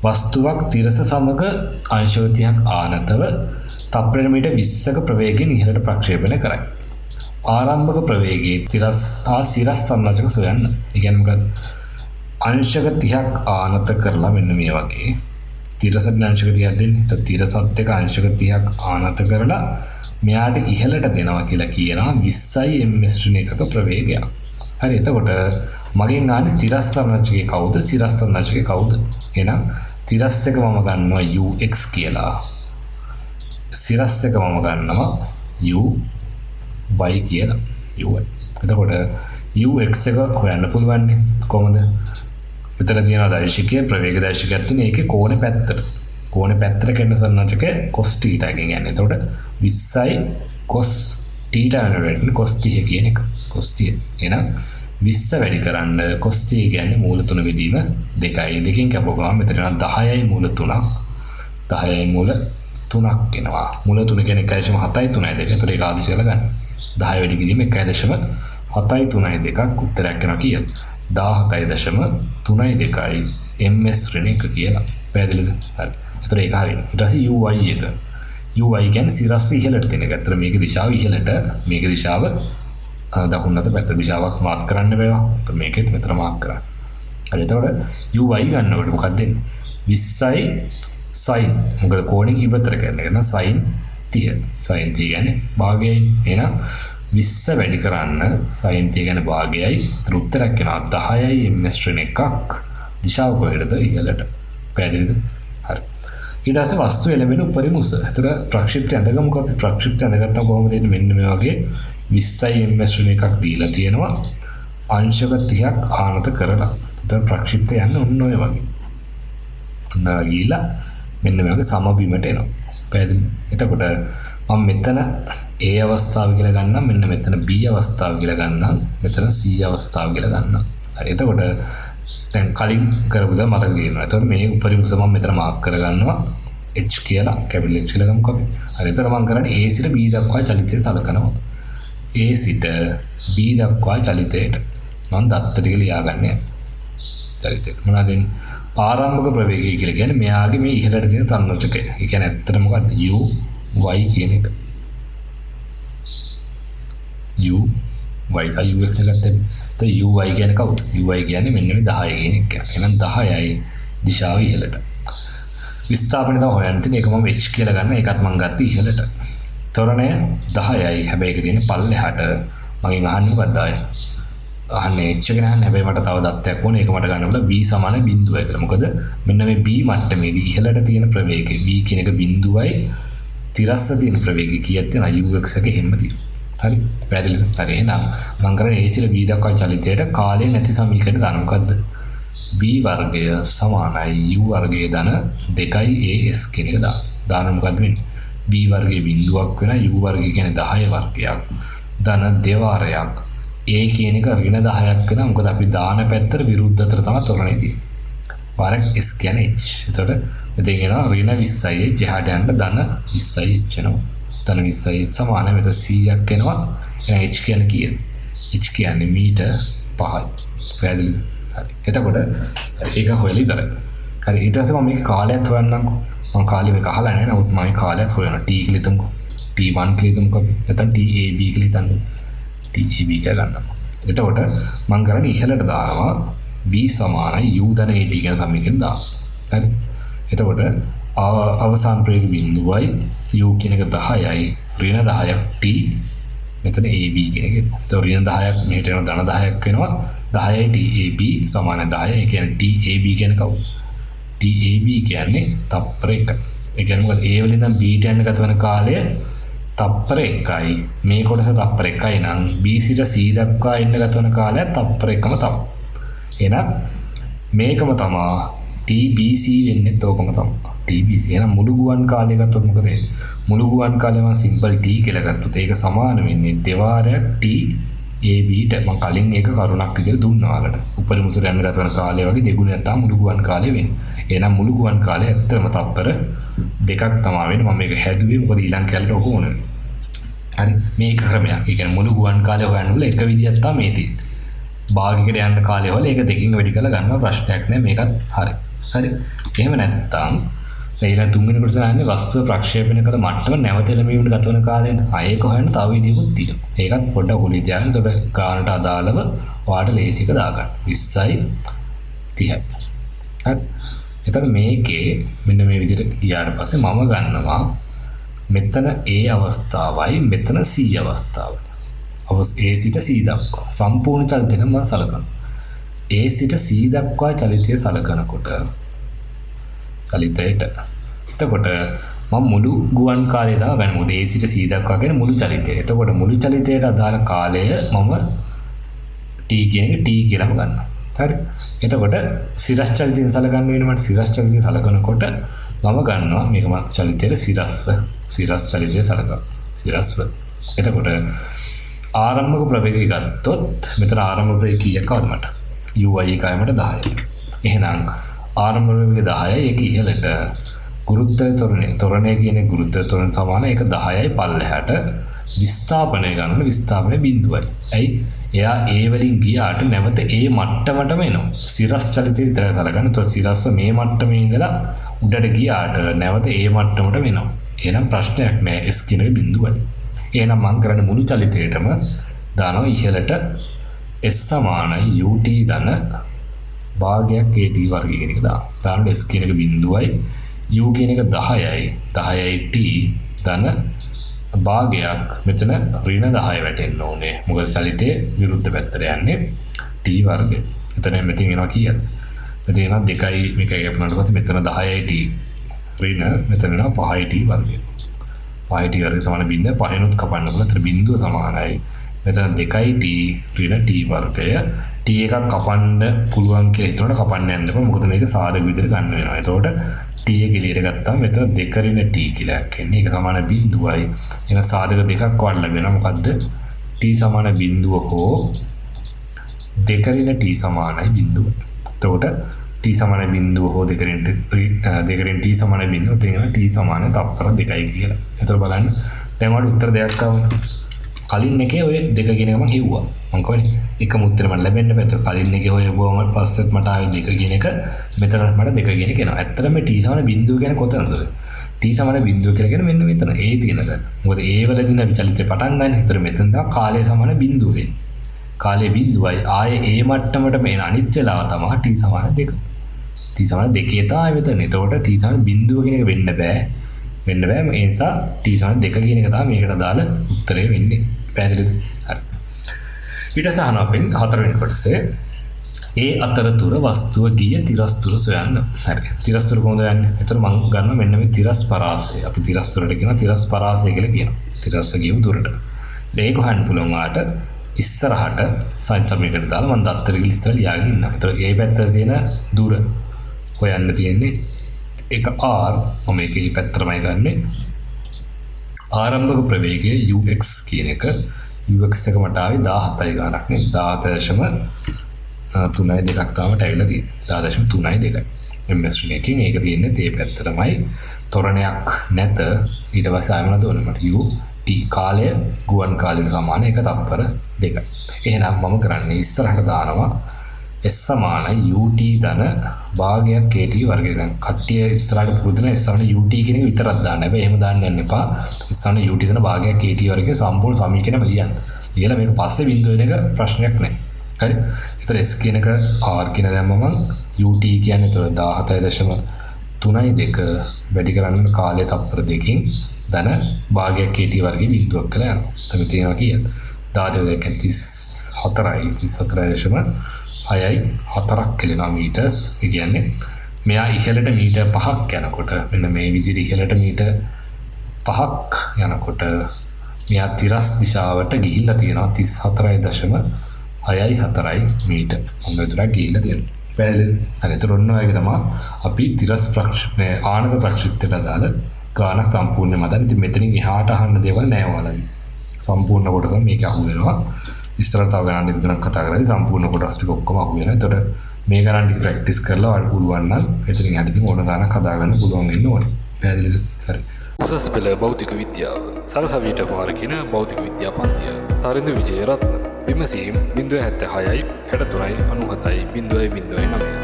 වස්තුවක් තිරස සමග අංශක 30ක් ආනතව තප්පරයට මීටර් 20ක ප්‍රවේගයෙන් ඉහළට ප්‍රක්ෂේපණය කරයි. ආරම්භක ප්‍රවේගයේ තිරස් හා සිරස් සම්රාජක සොයන්න. ඒ කියන්නේ මොකද? අංශක 30ක් ආනත කරලා මෙන්න මේ වගේ තිරසට අංශක 30ක් දෙන්නේ. තිරසත් එක අංශක 30ක් ආනත කරලා මෙයාට ඉහළට දෙනවා කියලා කියනවා 20යි ms ඍණ එකක ප්‍රවේගයක්. හරි. එතකොට මගෙන් ආන්නේ තිරස් සම්රාජකේ කවුද? සිරස් සම්රාජකේ කවුද? එහෙනම් තිරස් එක මම ගන්නවා ux කියලා. සිරස් එක මම ගන්නවා uy කියලා. uy. එතකොට ux එක හොයන්න පුළුවන් නේ. කොහොමද? විතර තියෙනවා දෛර්ශිකයේ ප්‍රවේග දෛර්ශිකයක් තියෙන ඒකේ කෝණේ පැත්තට. කෝණේ පැත්තට කෙන්න සම්රාජකේ cos θ එකෙන් යන්නේ. එතකොට 20යි cos θ වෙනුවෙන් cos 30 කියන එක. cos 30. එහෙනම් 20 වැඩි කරන්න cos 30 කියන්නේ මූල 3 බෙදීම 2යි. දෙකෙන් කැපුවම මෙතන 10යි මූල 3ක්. 10යි මූල 3ක් එනවා. මූල 3 කියන්නේ 1.7යි 3යි 2. ඒතකොට ඒක ආදිශ කරලා ගන්න. 10 වැඩි කිරීම 1.7යි 3යි 2ක් උත්තරයක් එනවා කීයද? 17.32යි ms ඍණ එක කියලා. පැහැදිලිද? හරි. ඒතකොට ඒක හරියට. ඊට පස්සේ uy එක. uy කියන්නේ සිරස් ඉහළට තියෙන එක. ඒතර මේකේ දිශාව ඉහළට, මේකේ දිශාව දකුණට පැත්ත දිශාවක් මාර්ක් කරන්න බෑවා. ඒතර මේකෙත් මෙතන මාර්ක් කරන්න. හරි. එතකොට uy ගන්නකොට මොකක්ද දෙන්නේ? 20යි sin. මොකද කෝණයෙන් ඉවතර කරන එක න sin 30. sin 30 කියන්නේ භාගයයි. එහෙනම් 20 වැඩි කරන්න sin 30 කියන්නේ භාගයයි. ඒතර උත්තරයක් එනවා 10යි ms ඍණ එකක්. දිශාව කොහෙටද? ඉහළට. පැහැදිලිද? හරි. ඊට පස්සේ වස්තු එළවෙන උපරිම උස. ඒතර ප්‍රක්ෂිප්ත ඇඳගමුකෝ. අපි ප්‍රක්ෂිප්ත ඇඳගත්තා කොහොමද එන්නේ? මෙන්න මේ වගේ 20යි ms ඍණ එකක් දීලා තියෙනවා. අංශක 30ක් ආනත කරලා. ඒතර ප්‍රක්ෂිප්ත යන්නේ ඔන්න ඔය වගේ. ඔන්න ගිහිලා මෙන්න මේ වගේ සමබිමට එනවා. පැහැදිලි? එතකොට මම මෙතන A අවස්ථාව කියලා ගන්නම්. මෙන්න මෙතන B අවස්ථාව කියලා ගන්නම්. මෙතන C අවස්ථාව කියලා ගන්නම්. හරි. එතකොට දැන් කලින් කරපු දා මතක තියෙනවා. එතකොට මේ උපරිම උස මම මෙතන මාක් කරගන්නවා h කියලා, කැපිටල් h කියලා ගමුකෝ අපි. හරි. එතකොට මම කරන්නේ A සිට B දක්වා චලිතය සලකනවා. A සිට B දක්වා චලිතයට මම දත්ත ටික ලියාගන්නේ. චලිතය මොනවද දෙන්නේ? ආරම්භක ප්‍රවේගය කියලා කියන්නේ මෙයාගේ මේ ඉහළට තියෙන සංරචකය. ඒ කියන්නේ ඇත්තට මොකද්ද? uy කියන එක. uy සයි ux එකත් එක්ක. uy කියන්නේ කවුද? uy කියන්නේ මෙන්න මේ 10 කියන එක. එහෙනම් 10යි දිශාව ඉහළට. විස්ථාපනය තමයි හොයන්න තියෙන්නේ. ඒක මම h කියලා ගන්න. ඒකත් මම ගත්තා ඉහළට. ත්වරණය 10යි. හැබැයි ඒක තියෙන්නේ පල්ලෙහාට. මගෙන් අහන්නේ මොකද්ද ආයේ? අහන්නේ h එක නෑ. හැබැයි මට තව දත්තයක් ඕනේ. ඒක මට ගන්න බල b සමාන බිඳුවයි කියලා. මොකද මෙන්න මේ b මට්ටමේදී ඉහළට තියෙන ප්‍රවේගය b කියන එක බිඳුවයි තිරස්ස තියෙන ප්‍රවේගය කීයක් තියෙනවා? ux එක හැම තියෙනවා. හරි. පැහැදිලිද? හරි. එහෙනම් මම කරන්නේ a සිට b දක්වා චලිතයට කාලය නැති සමීකරණ දාන මොකද්ද? v වර්ගය සමානයි u වර්ගයේ ධන 2යි as කියන එක දාන මොකද්ද වෙන්නේ? b වර්ගයේ බිඳුවක් වෙන u වර්ගය කියන්නේ 10 වර්ගයක් ධන දෙවාරයක් a කියන එක ඍණ 10ක් වෙනවා. මොකද අපි දාන පැත්තට විරුද්ධ අතර තමයි තොරණේ තියෙන්නේ. වාරක් s කියන්නේ h. එතකොට මෙතෙන් එනවා ඍණ 20යි එහාට යන්න ධන 20යි h වෙනවා. ධන 20යි සමාන මෙතන 100ක් එනවා. එහෙනම් h කියන්නේ කීයද? h කියන්නේ මීටර් 5යි. පැහැදිලිද? හරි. එතකොට ඒක හොයලා ඉවරයි. හරි. ඊට පස්සේ මම මේක කාලයත් හොයන්නම්කෝ. මම කාලෙ මේක අහලා නැහැ. නමුත් මම කාලයත් හොයනවා. t කියලා හිතමුකෝ. t1 කියලා හිතමුකෝ. නැත්නම් tab කියලා හිතන්නකෝ. tab කියලා ගන්නවා. එතකොට මම කරන්නේ ඉහළට දානවා v සමානයි u ධන at කියන සමීකරණ දානවා. හරි. එතකොට අවසාන ප්‍රවේග බිඳුවයි u කියන එක 10යි ඍණ 10ක් t මෙතන ab කියන එක. එතකොට ඍණ 10ක් මෙහෙට යන ධන 10ක් වෙනවා. 10යි tab සමාන 10යි. ඒ කියන්නේ tab කියන්නේ කවුද? tab කියන්නේ තප්පර 1. ඒ කියන්නේ මොකද? a වලින් නම් b ට යන ගත වෙන කාලය තප්පර 1යි. මේ කොටස තප්පර 1යි නම් b සිට c දක්වා එන්න ගත වෙන කාලය තප්පර 1ම තමයි. එහෙනම් මේකම තමයි tbc වෙන්නේ. තෝකම තමයි tbc. එහෙනම් මුළු ගුවන් කාලය ගත්තොත් මොකද වෙන්නේ? මුළු ගුවන් කාලය මම සිම්පල් t කියලා ගත්තොත් ඒක සමාන වෙන්නේ දෙවාරයක් t ab ට. මම කලින් ඒක කරුණක් විදිහට දුන්නා වලට. උපරිම උසට යන ගත වෙන කාලය වගේ දෙගුණයක් තමයි මුළු ගුවන් කාලය වෙන්නේ. එහෙනම් මුළු ගුවන් කාලය ඇත්තටම තප්පර 2ක් තමයි වෙන්නේ. මම මේක හැදුවේ මොකද ඊළඟ කාලේට ඕක ඕනේ. හරි. මේක ක්‍රමයක්. ඒ කියන්නේ මුළු ගුවන් කාලය හොයන්න බල එක විදියක් තමයි මේ තියෙන්නේ. භාගයකට යන කාලය වල ඒක දෙකකින් වැඩි කරලා ගන්න ප්‍රශ්නයක් නෑ. මේකත් හරි. හරි. එහෙම නැත්නම් ඊළඟ තුන්වෙනි කොටස ගන්න වස්තුව ප්‍රක්ෂේපණය කළ මට්ටම නැවත එළඹීමට ගත වන කාලයෙන් ඒක හොයන්න තව විදියකුත් තියෙනවා. ඒකත් පොඩ්ඩක් උලී තියාගෙන ඒකට ගානට අදාළව වාට ලේසික දාගන්න. 20යි 30යි. හරි. එතකොට මේකේ මෙන්න මේ විදිහට ගියාට පස්සේ මම ගන්නවා මෙතන A අවස්ථාවයි මෙතන C අවස්ථාවයි. A සිට C දක්වා සම්පූර්ණ චලිතය මම සලකනවා. A සිට C දක්වා චලිතය සලකනකොට චලිතයට එතකොට මම මුළු ගුවන් කාලය තමයි ගන්න. මොකද A සිට C දක්වා කියන්නේ මුළු චලිතය. එතකොට මුළු චලිතයට අදාළ කාලය මම T කියන එක T කියලාම ගන්නවා. හරි. එතකොට සිරස් චලිතයෙන් සලකන්න වෙනවා. මට සිරස් චලිතයෙන් සලකනකොට මම ගන්නවා මේක මම චලිතයේ සිරස් චලිතය සලකනවා. සිරස්ව. එතකොට ආරම්භක ප්‍රවේගය ගත්තොත් මෙතන ආරම්භ ප්‍රවේගය කීයක් ආවද මට? UY එකයි මට 10යි. එහෙනම් ආරම්භ ප්‍රවේගය 10යි ඒක ඉහළට ගුරුත්වය ත්වරණය කියන ගුරුත්වය ත්වරණ සමාන ඒක 10යි පල්ලෙහාට විස්ථාපනය ගන්න විස්ථාපනය බිඳුවයි. ඇයි? එයා ඒ වලින් ගියාට නැවත ඒ මට්ටමටම එනවා. සිරස් චලිතය විතරයි සලකන්නේ. તો සිරස්ස මේ මට්ටමේ ඉඳලා උඩට ගියාට නැවත ඒ මට්ටමටම එනවා. එහෙනම් ප්‍රශ්නයක් නෑ S කියන බිඳුවයි. එහෙනම් මම කරන්නේ මුළු චලිතයටම දානවා ඉහළට S සමානයි UT ධන භාගයක් AT වර්ගය කියන එක දානවා. S කියන එක බිඳුවයි U කියන එක 10යි 10යි T ධන භාගයක් මෙතන ඍණ 10 වැටෙන්න ඕනේ. මොකද චලිතයේ විරුද්ධ පැත්තට යන්නේ T වර්ගය. එතන මෙතන එනවා කීයද? මෙතන එනවා 2යි මේකයි අපනට පස්සේ මෙතන 10යි T ඍණ මෙතන එනවා 5යි T වර්ගය. 5යි T වර්ගය සමාන බිඳ පහෙනුත් කපන්න පුළුවන්. ඒතර බිඳුව සමානයි. මෙතන 2යි T ඍණ T වර්ගය T එකක් කපන්න පුළුවන් කියලා හිතනකොට කපන්න යන්න එපා. මොකද මේක සාධක විදිහට ගන්න වෙනවා. එතකොට T එක එළියට ගත්තාම මෙතන 2 ඍණ T කියලා කියන්නේ. ඒක සමාන බිඳුවයි. එන සාධක දෙකක් වඩ ලැබෙනවා. මොකද්ද? T සමාන බිඳුව හෝ 2 ඍණ T සමානයි බිඳුව. එතකොට T සමාන බිඳුව හෝ 2 ඍණ T සමාන බිඳුව තියෙනවා T සමාන තප්පර 2යි කියලා. එතකොට බලන්න දැන් වල උත්තර දෙකක් ආවනේ. කලින් එකේ ඔය 2 කියන එක මම හෙව්වා. මම කියන්නේ එකම උත්තරය මට ලැබෙන්න බෑ. ඒක කලින් එකේ හොයපුවම පස්සෙත් මට ආවේ 2 කියන එක. මෙතන මට 2 කියන එක එනවා. ඇත්තටම මේ T සමාන බිඳුව කියන්නේ කොතනද ඔය? T සමාන බිඳුව කියලා කියන්නේ මෙන්න මෙතන. A තියෙනද? මොකද A වලදී නම් චලිතය පටන් ගන්න. ඒතර මෙතන තමයි කාලය සමාන බිඳුව වෙන්නේ. කාලයේ බිඳුවයි ආයේ A මට්ටමට මේ අනිත් වෙලාව තමයි T සමාන 2. T සමාන 2 තමයි මෙතන. ඒතකොට T සමාන බිඳුව කියන එක වෙන්න බෑ. වෙන්න බෑ. ඒ නිසා T සමාන 2 කියන එක තමයි මේකට දාලා උත්තරේ වෙන්නේ. පැහැදිලිද? හරි. ඊට සහන අපෙන් 4 වෙනි කොටසේ ඒ අතරතුර වස්තුව ගිය තිරස්තුර සොයන්න. හරි. තිරස්තුර කොහොමද යන්නේ? ඒතර මම ගන්නවා මෙන්න මේ තිරස් පරාසය. අපි තිරස්තුරට කියනවා තිරස් පරාසය කියලා කියනවා. තිරස්ස ගියු දුරට. ඒක හොයන්න පුළුවන් ආට ඉස්සරහට සයින්තමයකට දාලා මම දත්තර ගිල ඉස්සර ලියාගෙන ඉන්නවා. ඒතර ඒ පැත්තට තියෙන දුර හොයන්න තියෙන්නේ ඒක R. මම මේකේ පැත්තරමයි ගන්නෙ. ආරම්භක ප්‍රවේගය UX කියන එක UX එක මට ආවේ 17යි ගානක් නේ 17.3 දෙකක් තාමට ඇවිල්ලා තියෙනවා 10.32යි MS එකකින් ඒක තියෙන්නේ තේ පැත්තරමයි තොරණයක් නැත ඊට පස්සේ ආයෙ මොනවද ඕනේ මට UT කාලය ගුවන් කාලයට සමාන එක තත්පර 2යි එහෙනම් මම කරන්නේ ඉස්සරහට දානවා S සමානයි UT ධන භාගයක් AT වර්ගය දැන් කට්ටිය ඉස්සරහට පුරුදුන S සමාන UT කියන එක විතරක් දාන්න. හැබැයි එහෙම දාන්න යන්න එපා. S සමාන UT ධන භාගයක් AT වර්ගය සම්පූර්ණ සමීකරණයම ලියන්න. ලියලා මේක පස්සේ බිඳුව වෙන එක ප්‍රශ්නයක් නෑ. හරි. ඒතර S කියන එක R කියන දැම්මම UT කියන්නේ ඒතර 17.32 වැඩි කරන්න කාලය තප්පර දෙකකින් ධන භාගයක් AT වර්ගයේ බිඳුවක් කියලා යනවා. එතන තියෙනවා කීයද? 34.34 6යි 4ක් කිලෝමීටර්ස් ඒ කියන්නේ මෙයා ඉහළට මීටර් 5ක් යනකොට මෙන්න මේ විදිහට ඉහළට මීටර් 5ක් යනකොට මෙයා තිරස් දිශාවට ගිහිල්ලා තියෙනවා 34.6යි මීටර්. මොන විතරක් ගිහිල්ලා තියෙනවා. පැහැදිලිද? හරියට ඔන්න ඔයක තමයි අපි තිරස් ප්‍රක්ෂේපණය ආනත ප්‍රක්ෂිප්තයට දාලා ගානක් සම්පූර්ණයෙන්ම මතන. ඉතින් මෙතනින් එහාට අහන්න දේවල් නෑ ඔයාලගේ. සම්පූර්ණ කොටස මේක අහු වෙනවා. ඉස්සරහට තව ගණන් දෙක තුනක් කතා කරලා සම්පූර්ණ කොටස් ටික ඔක්කොම අහු වෙනවා. ඒතකොට මේ ගණන් ටික ප්‍රැක්ටිස් කරලා ඔයාලට පුළුවන් නම් එතනින් හරියට ඕන ගණන් හදා ගන්න පුළුවන් වෙන්න ඕනේ. පැහැදිලිද? හරි. උසස් පෙළ භෞතික විද්‍යාව සරසවියට පාර කියන භෞතික විද්‍යා පන්තිය. තරිඳු විජේරත්න විමසීම් 076යි 63යි 97යි 0.09